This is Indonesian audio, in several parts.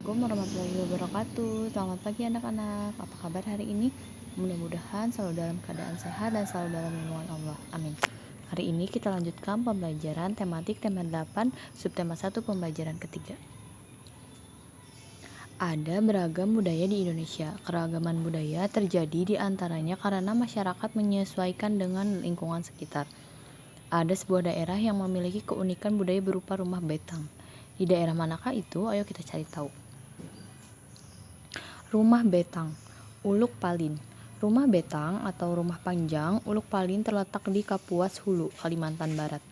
Assalamualaikum warahmatullahi wabarakatuh. Selamat pagi anak-anak. Apa kabar hari ini? Mudah-mudahan selalu dalam keadaan sehat dan selalu dalam lindungan Allah. Amin. Hari ini kita lanjutkan pembelajaran tematik tema 8, subtema 1 pembelajaran ketiga. Ada beragam budaya di Indonesia. Keragaman budaya terjadi di antaranya karena masyarakat menyesuaikan dengan lingkungan sekitar. Ada sebuah daerah yang memiliki keunikan budaya berupa rumah betang. Di daerah manakah itu? Ayo kita cari tahu. Rumah Betang, Uluk Palin. Rumah Betang atau Rumah Panjang Uluk Palin terletak di Kapuas Hulu, Kalimantan Barat.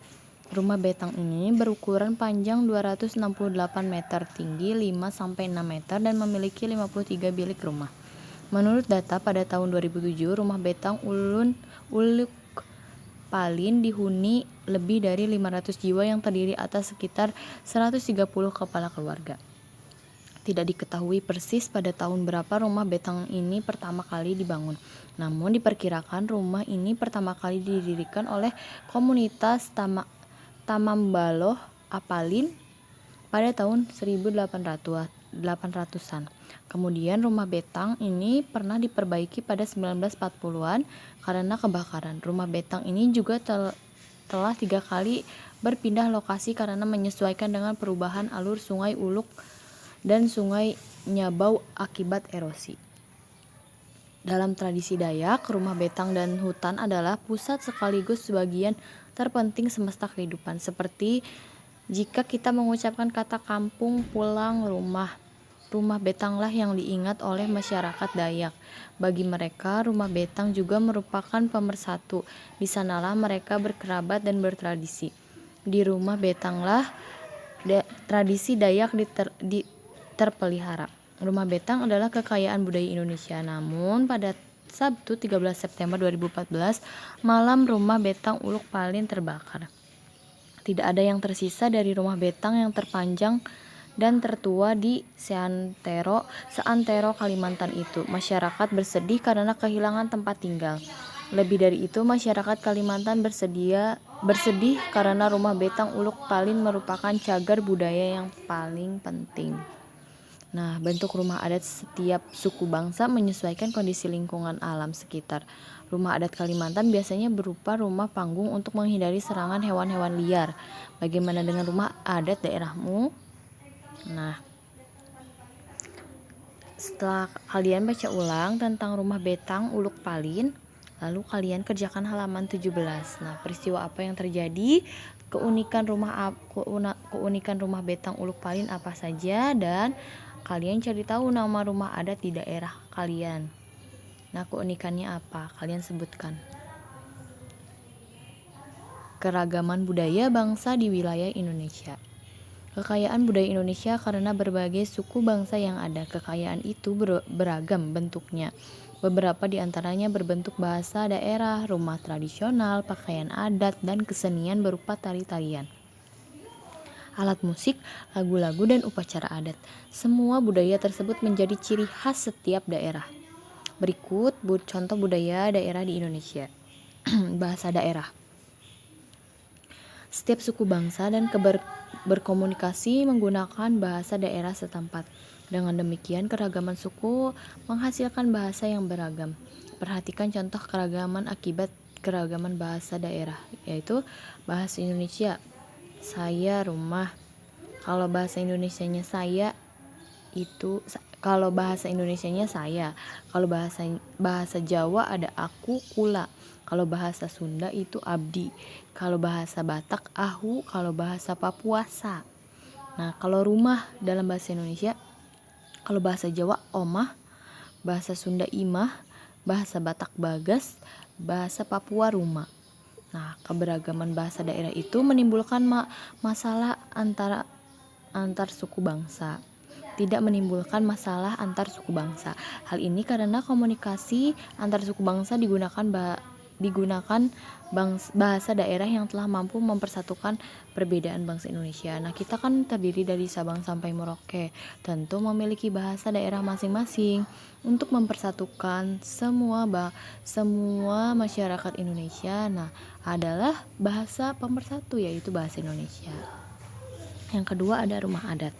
Rumah Betang ini berukuran panjang 268 meter, tinggi 5-6 meter dan memiliki 53 bilik rumah. Menurut data pada tahun 2007, Rumah Betang Uluk Palin dihuni lebih dari 500 jiwa yang terdiri atas sekitar 130 kepala keluarga. Tidak diketahui persis pada tahun berapa rumah betang ini pertama kali dibangun. Namun diperkirakan rumah ini pertama kali didirikan oleh komunitas Tamambaloh Apalin pada tahun 1800-an. Kemudian rumah betang ini pernah diperbaiki pada 1940-an karena kebakaran. Rumah betang ini juga telah 3 kali berpindah lokasi karena menyesuaikan dengan perubahan alur Sungai Uluk dan Sungai Nyabau akibat erosi. Dalam tradisi Dayak, rumah betang dan hutan adalah pusat sekaligus sebagian terpenting semesta kehidupan. Seperti jika kita mengucapkan kata kampung, pulang, rumah betanglah yang diingat oleh masyarakat Dayak. Bagi mereka, rumah betang juga merupakan pemersatu. Di sanalah mereka berkerabat dan bertradisi. Di rumah betanglah tradisi Dayak terpelihara. Rumah betang adalah kekayaan budaya Indonesia. Namun pada Sabtu 13 September 2014, malam rumah betang Uluk Palin terbakar. Tidak ada yang tersisa dari rumah betang yang terpanjang dan tertua di seantero Kalimantan itu. Masyarakat bersedih karena kehilangan tempat tinggal. Lebih dari itu, masyarakat Kalimantan bersedih karena rumah betang Uluk Palin merupakan cagar budaya yang paling penting. Nah, bentuk rumah adat setiap suku bangsa menyesuaikan kondisi lingkungan alam sekitar. Rumah adat Kalimantan biasanya berupa rumah panggung untuk menghindari serangan hewan-hewan liar. Bagaimana dengan rumah adat daerahmu? Nah, setelah kalian baca ulang tentang rumah betang Uluk Palin, lalu kalian kerjakan halaman 17. Nah, peristiwa apa yang terjadi? Keunikan rumah betang Uluk Palin apa saja, dan kalian cari tahu nama rumah adat di daerah kalian. Nah, keunikannya apa? Kalian sebutkan. Keragaman budaya bangsa di wilayah Indonesia. Kekayaan budaya Indonesia karena berbagai suku bangsa yang ada. Kekayaan itu beragam bentuknya. Beberapa di antaranya berbentuk bahasa daerah, rumah tradisional, pakaian adat, dan kesenian berupa tari-tarian, alat musik, lagu-lagu, dan upacara adat. Semua budaya tersebut menjadi ciri khas setiap daerah. Berikut contoh budaya daerah di Indonesia. Bahasa daerah. Setiap suku bangsa dan berkomunikasi menggunakan bahasa daerah setempat. Dengan demikian, keragaman suku menghasilkan bahasa yang beragam. Perhatikan contoh keragaman akibat keragaman bahasa daerah, yaitu bahasa Indonesia, saya, rumah. Kalau bahasa Indonesianya saya, kalau bahasa Indonesianya saya. Kalau bahasa Jawa ada aku, kula. Kalau bahasa Sunda itu abdi. Kalau bahasa Batak ahu. Kalau bahasa Papua sa. Nah, kalau rumah dalam bahasa Indonesia, kalau bahasa Jawa omah, bahasa Sunda imah, bahasa Batak bagas, bahasa Papua rumah. Nah, keberagaman bahasa daerah itu menimbulkan masalah antar suku bangsa. Tidak menimbulkan masalah antar suku bangsa. Hal ini karena komunikasi antar suku bangsa digunakan bahasa daerah yang telah mampu mempersatukan perbedaan bangsa Indonesia. Nah, kita kan terdiri dari Sabang sampai Merauke, tentu memiliki bahasa daerah masing-masing untuk mempersatukan semua masyarakat Indonesia. Nah, adalah bahasa pemersatu, yaitu bahasa Indonesia. Yang kedua ada rumah adat.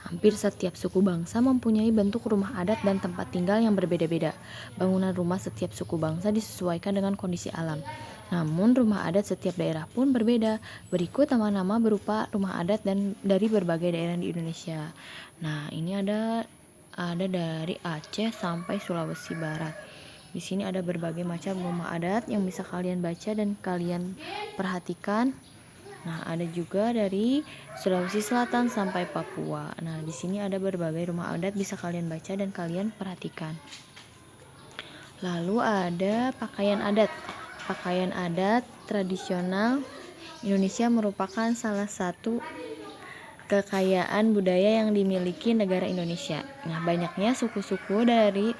Hampir setiap suku bangsa mempunyai bentuk rumah adat dan tempat tinggal yang berbeda-beda. Bangunan rumah setiap suku bangsa disesuaikan dengan kondisi alam. Namun, rumah adat setiap daerah pun berbeda. Berikut nama-nama berupa rumah adat dan dari berbagai daerah di Indonesia. Nah, ini ada dari Aceh sampai Sulawesi Barat. Di sini ada berbagai macam rumah adat yang bisa kalian baca dan kalian perhatikan. Nah, ada juga dari Sulawesi Selatan sampai Papua. Nah, di sini ada berbagai rumah adat bisa kalian baca dan kalian perhatikan. Lalu ada pakaian adat. Pakaian adat tradisional Indonesia merupakan salah satu kekayaan budaya yang dimiliki negara Indonesia. Nah, banyaknya suku-suku dari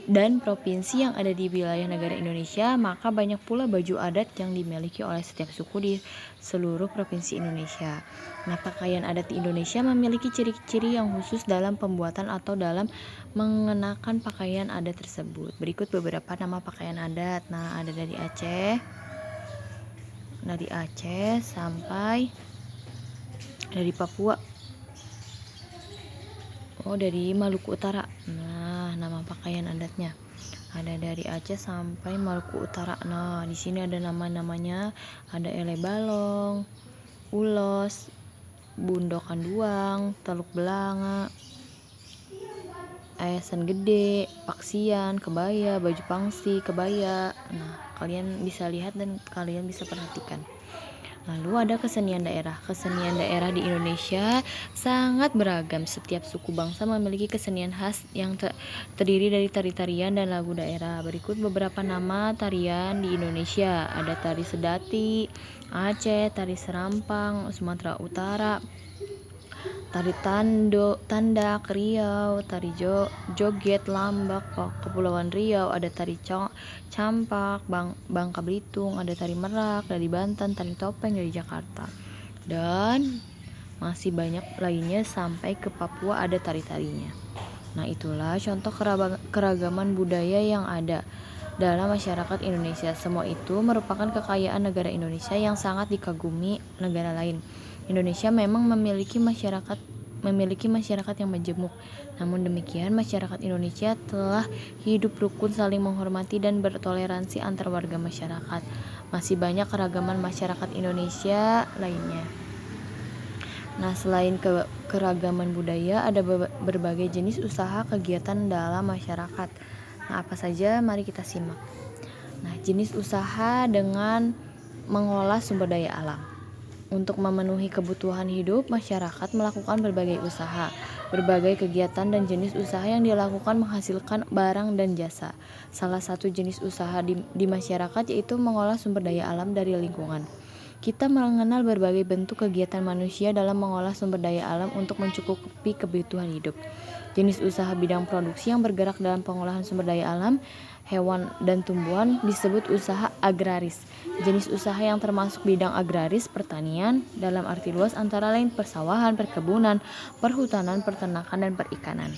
dan provinsi yang ada di wilayah negara Indonesia, maka banyak pula baju adat yang dimiliki oleh setiap suku di seluruh provinsi Indonesia. Nah, pakaian adat di Indonesia memiliki ciri-ciri yang khusus dalam pembuatan atau dalam mengenakan pakaian adat tersebut. Berikut beberapa nama pakaian adat. Nah, ada dari Aceh sampai dari Papua. Dari Maluku Utara. Nah, nama pakaian adatnya ada dari Aceh sampai Maluku Utara. Nah, di sini ada nama-namanya, ada Ele Balong, Ulos, Bundokan Duang, Teluk Belanga, Ayasan Gede, Paksian, Kebaya, Baju Pangsi, Kebaya. Nah, kalian bisa lihat dan kalian bisa perhatikan. Lalu ada kesenian daerah. Kesenian daerah di Indonesia sangat beragam. Setiap suku bangsa memiliki kesenian khas yang terdiri dari tari-tarian dan lagu daerah. Berikut beberapa nama tarian di Indonesia. Ada tari Sedati, Aceh, tari Serampang, Sumatera Utara, tari Tandak, Riau, tari Joget, Lambak, Kepulauan Riau, ada tari Campak, Bangka Belitung, ada tari Merak dari Banten, tari Topeng dari Jakarta, dan masih banyak lainnya sampai ke Papua ada tari-tarinya. Nah, itulah contoh keragaman budaya yang ada dalam masyarakat Indonesia. Semua itu merupakan kekayaan negara Indonesia yang sangat dikagumi negara lain. Indonesia memang memiliki masyarakat yang majemuk. Namun demikian, masyarakat Indonesia telah hidup rukun, saling menghormati dan bertoleransi antar warga masyarakat. Masih banyak keragaman masyarakat Indonesia lainnya. Nah, selain keragaman budaya, ada berbagai jenis usaha kegiatan dalam masyarakat. Nah, apa saja? Mari kita simak. Nah, jenis usaha dengan mengolah sumber daya alam. Untuk memenuhi kebutuhan hidup, masyarakat melakukan berbagai usaha. Berbagai kegiatan dan jenis usaha yang dilakukan menghasilkan barang dan jasa. Salah satu jenis usaha di masyarakat yaitu mengolah sumber daya alam dari lingkungan. Kita mengenal berbagai bentuk kegiatan manusia dalam mengolah sumber daya alam untuk mencukupi kebutuhan hidup. Jenis usaha bidang produksi yang bergerak dalam pengolahan sumber daya alam, hewan dan tumbuhan disebut usaha agraris. Jenis usaha yang termasuk bidang agraris pertanian dalam arti luas antara lain persawahan, perkebunan, perhutanan, peternakan, dan perikanan.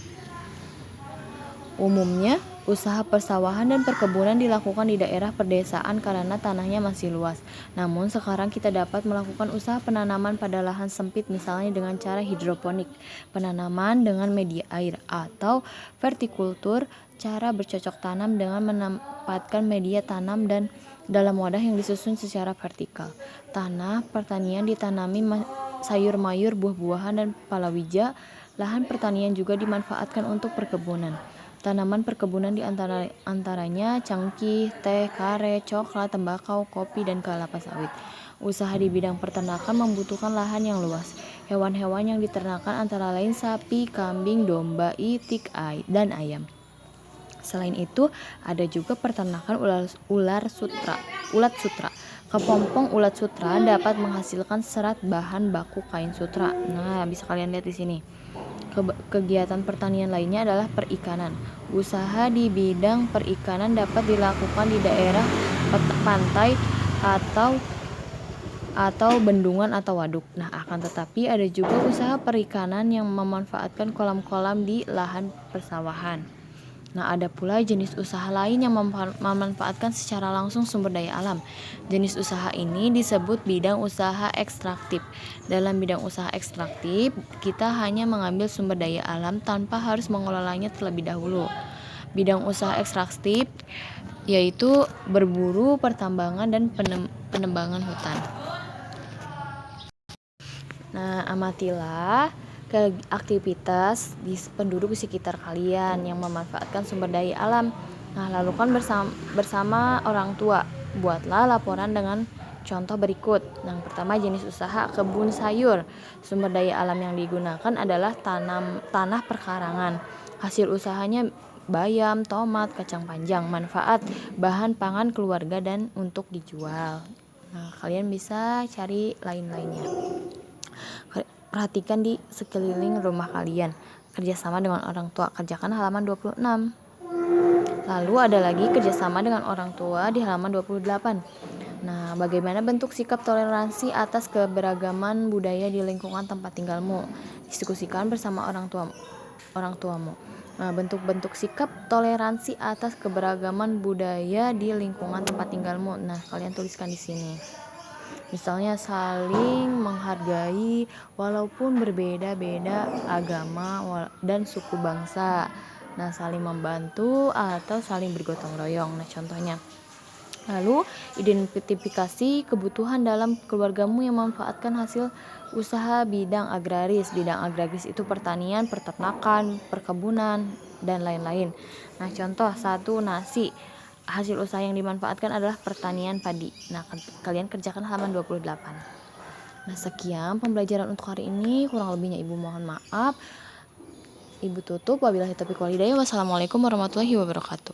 Umumnya, usaha persawahan dan perkebunan dilakukan di daerah pedesaan karena tanahnya masih luas. Namun sekarang kita dapat melakukan usaha penanaman pada lahan sempit, misalnya dengan cara hidroponik, penanaman dengan media air, atau vertikultur, cara bercocok tanam dengan menempatkan media tanam dan dalam wadah yang disusun secara vertikal. Tanah pertanian ditanami sayur mayur, buah-buahan, dan palawija. Lahan pertanian juga dimanfaatkan untuk perkebunan. Tanaman perkebunan di antaranya cangkih, teh, karet, coklat, tembakau, kopi, dan kelapa sawit. Usaha di bidang peternakan membutuhkan lahan yang luas. Hewan-hewan yang diternakan antara lain sapi, kambing, domba, itik, dan ayam. Selain itu, ada juga peternakan ulat sutra. Kepompong ulat sutra dapat menghasilkan serat bahan baku kain sutra. Nah, bisa kalian lihat di sini. Kegiatan pertanian lainnya adalah perikanan. Usaha di bidang perikanan dapat dilakukan di daerah pantai atau bendungan atau waduk. Nah, akan tetapi ada juga usaha perikanan yang memanfaatkan kolam-kolam di lahan persawahan. Nah, ada pula jenis usaha lain yang memanfaatkan secara langsung sumber daya alam. Jenis usaha ini disebut bidang usaha ekstraktif. Dalam bidang usaha ekstraktif, kita hanya mengambil sumber daya alam tanpa harus mengelolanya terlebih dahulu. Bidang usaha ekstraktif yaitu berburu, pertambangan, dan penebangan hutan. Nah, amatilah aktivitas di penduduk di sekitar kalian yang memanfaatkan sumber daya alam. Nah, lakukan bersama orang tua. Buatlah laporan dengan contoh berikut. Yang pertama, jenis usaha kebun sayur. Sumber daya alam yang digunakan adalah tanah perkarangan. Hasil usahanya bayam, tomat, kacang panjang. Manfaat bahan pangan keluarga dan untuk dijual. Nah, kalian bisa cari lain-lainnya. Perhatikan di sekeliling rumah kalian. Kerjasama dengan orang tua. Kerjakan halaman 26. Lalu ada lagi kerjasama dengan orang tua di halaman 28. Nah, bagaimana bentuk sikap toleransi atas keberagaman budaya di lingkungan tempat tinggalmu? Diskusikan bersama orang tuamu. Nah, bentuk-bentuk sikap toleransi atas keberagaman budaya di lingkungan tempat tinggalmu. Nah, kalian tuliskan di sini. Misalnya saling menghargai walaupun berbeda-beda agama dan suku bangsa. Nah, saling membantu atau saling bergotong royong. Nah, contohnya. Lalu, identifikasi kebutuhan dalam keluargamu yang memanfaatkan hasil usaha bidang agraris. Bidang agraris itu pertanian, peternakan, perkebunan, dan lain-lain. Nah, contoh 1, nasi. Hasil usaha yang dimanfaatkan adalah pertanian padi. Nah, kalian kerjakan halaman 28. Nah, sekian pembelajaran untuk hari ini. Kurang lebihnya Ibu mohon maaf. Ibu tutup. Wabillahi taufiq wal hidayah. Wassalamualaikum warahmatullahi wabarakatuh.